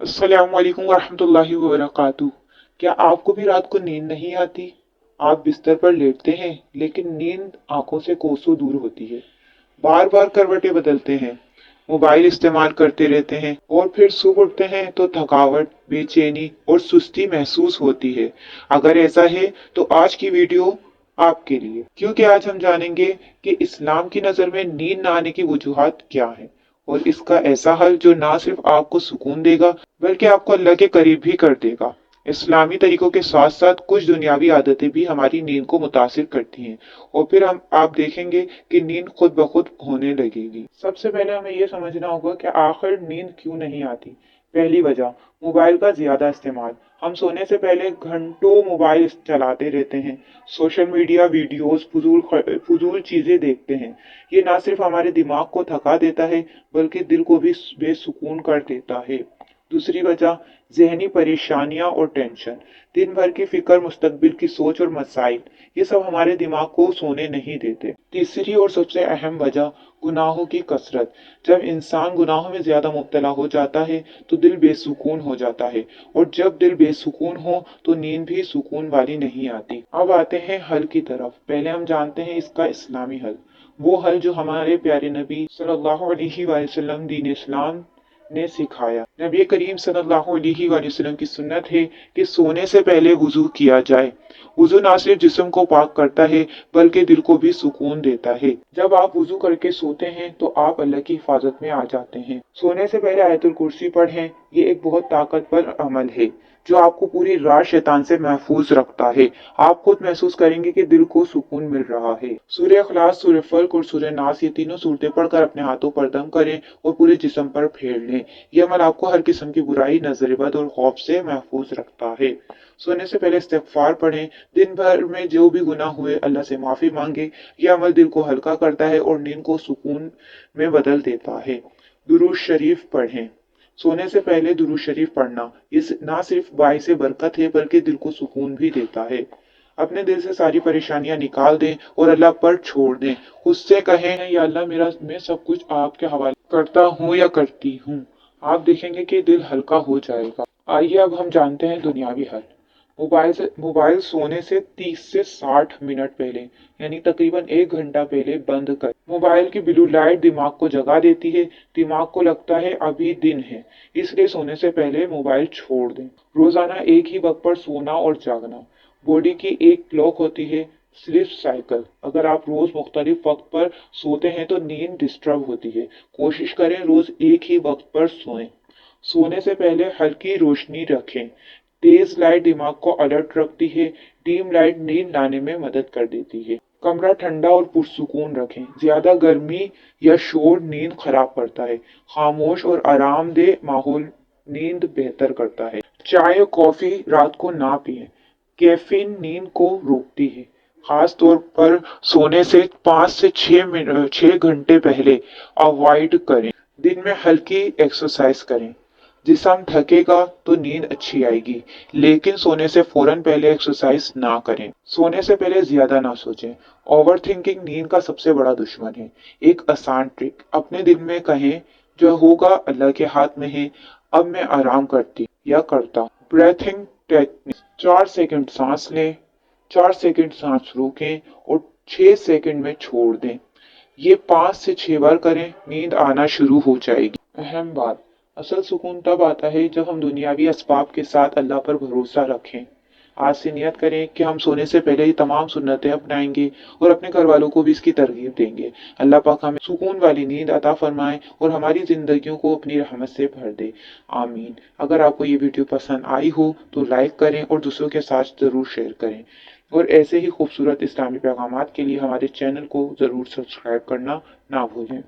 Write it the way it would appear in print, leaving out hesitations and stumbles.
अस्सलाम वालेकुम वरहमतुल्लाहि वबरकातुहू। क्या आपको भी रात को नींद नहीं आती? आप बिस्तर पर लेटते हैं लेकिन नींद आंखों से कोसों दूर होती है। बार बार करवटें बदलते हैं, मोबाइल इस्तेमाल करते रहते हैं और फिर सुबह उठते हैं तो थकावट, बेचैनी और सुस्ती महसूस होती है। अगर ऐसा है तो आज की वीडियो आपके लिए, क्योंकि आज हम जानेंगे कि इस्लाम की नज़र में नींद न आने की वजूहात क्या है और इसका ऐसा हल जो ना सिर्फ आपको सुकून देगा बल्कि आपको अल्लाह के करीब भी कर देगा। इस्लामी तरीकों के साथ साथ कुछ दुनियावी आदतें भी हमारी नींद को मुतासिर करती हैं और फिर हम आप देखेंगे कि नींद खुद ब खुद होने लगेगी। सबसे पहले हमें यह समझना होगा कि आखिर नींद क्यों नहीं आती। पहली वजह, मोबाइल का ज्यादा इस्तेमाल। हम सोने से पहले घंटों मोबाइल चलाते रहते हैं, सोशल मीडिया, वीडियोस, फजूल चीजें देखते हैं। ये ना सिर्फ हमारे दिमाग को थका देता है बल्कि दिल को भी बेसुकून कर देता है। दूसरी वजह, जहनी परेशानियां और टेंशन। दिन भर की फिक्र, मुस्तकबिल की सोच और मसाइल, ये सब हमारे दिमाग को सोने नहीं देते। तीसरी और सबसे अहम वजह, गुनाहों की कसरत। जब इंसान गुनाहों में ज्यादा मुब्तला हो जाता है तो दिल बेसुकून हो जाता है और जब दिल बेसुकून हो तो नींद भी सुकून वाली नहीं आती। अब आते हैं हल की तरफ। पहले हम जानते हैं इसका इस्लामी हल, वो हल जो हमारे प्यारे नबी सल्लल्लाहु अलैहि वसल्लम दीन इस्लाम ने सिखाया। नबी करीम सल्लल्लाहु अलैहि वसल्लम की सुन्नत है कि सोने से पहले वुजू किया जाए। वुजू ना सिर्फ जिस्म को पाक करता है बल्कि दिल को भी सुकून देता है। जब आप वुजू करके सोते हैं तो आप अल्लाह की हिफाजत में आ जाते हैं। सोने से पहले आयतुल कुर्सी पढ़ें। ये एक बहुत ताकतवर अमल है जो आपको पूरी रात शैतान से महफूज रखता है। आप खुद महसूस करेंगे कि दिल को सुकून मिल रहा है। सूर्य इखलास, सूर्य फल्क और सूर्य नास, ये तीनों सूरतें पढ़कर अपने हाथों पर दम करें और पूरे जिस्म पर फेर लें। यह अमल आपको हर किस्म की बुराई, नजरबद और खौफ से महफूज रखता है। सोने से पहले इस्तिगफार पढ़ें। दिन भर में जो भी गुनाह हुए अल्लाह से माफी मांगे। यह अमल दिल को हल्का करता है और नींद को सुकून में बदल देता है। दुरूद शरीफ पढ़ें। सोने से पहले दुरूद शरीफ पढ़ना ये ना सिर्फ बाइस बरकत है बल्कि दिल को सुकून भी देता है। अपने दिल से सारी परेशानियां निकाल दें और अल्लाह पर छोड़ दें। उससे कहें, या अल्लाह मैं सब कुछ आपके हवाले करता हूँ या करती हूँ। आप देखेंगे कि दिल हल्का हो जाएगा। आइए अब हम जानते हैं दुनियावी हल। मोबाइल सोने से 30 से 60 मिनट पहले, यानी तकरीबन 1 घंटा पहले बंद कर। मोबाइल की ब्लू लाइट दिमाग को जगा देती है। दिमाग को लगता है अभी दिन है, इसलिए सोने से पहले मोबाइल छोड़ दें। रोजाना एक ही वक्त पर सोना और जागना। बॉडी की एक क्लॉक होती है, स्लीप साइकिल। अगर आप रोज मुख्तलिफ वक्त पर सोते हैं तो नींद डिस्टर्ब होती है। कोशिश करें रोज एक ही वक्त पर सोएं। सोने से पहले हल्की रोशनी रखें। तेज लाइट दिमाग को अलर्ट रखती है, डीम लाइट नींद लाने में मदद कर देती है। कमरा ठंडा और पुरसुकून रखें। ज्यादा गर्मी या शोर नींद खराब करता है। खामोश और आरामदेह माहौल नींद बेहतर करता है। चाय और कॉफी रात को ना पिएं। कैफीन नींद को रोकती है। खास तौर पर सोने से 5 से 6 घंटे पहले अवॉइड करें। दिन में हल्की एक्सरसाइज करें। जिस्म थकेगा तो नींद अच्छी आएगी, लेकिन सोने से फौरन पहले एक्सरसाइज ना करें। सोने से पहले ज्यादा ना सोचें। ओवर थिंकिंग नींद का सबसे बड़ा दुश्मन है। एक आसान ट्रिक, अपने दिल में कहें, जो होगा अल्लाह के हाथ में है, अब मैं आराम करती या करता हूँ। ब्रेथिंग टेक्निक, 4 सेकंड सांस लें, 4 सेकंड सांस रोकें और 6 सेकंड में छोड़ दें। ये 5 से 6 बार करें, नींद आना शुरू हो जाएगी। अहम बात, असल सुकून तब आता है जब हम दुनियावी असबाब के साथ अल्लाह पर भरोसा रखें। आज से नियत करें कि हम सोने से पहले ही तमाम सुन्नतें अपनाएंगे और अपने घर वालों को भी इसकी तरगीब देंगे। अल्लाह पाक हमें सुकून वाली नींद अता फरमाए और हमारी जिंदगियों को अपनी रहमत से भर दे। आमीन। अगर आपको ये वीडियो पसंद आई हो तो लाइक करें और दूसरों के साथ जरूर शेयर करें और ऐसे ही खूबसूरत इस्लामी पैगामात के लिए हमारे चैनल को जरूर सब्सक्राइब करना ना भूलें।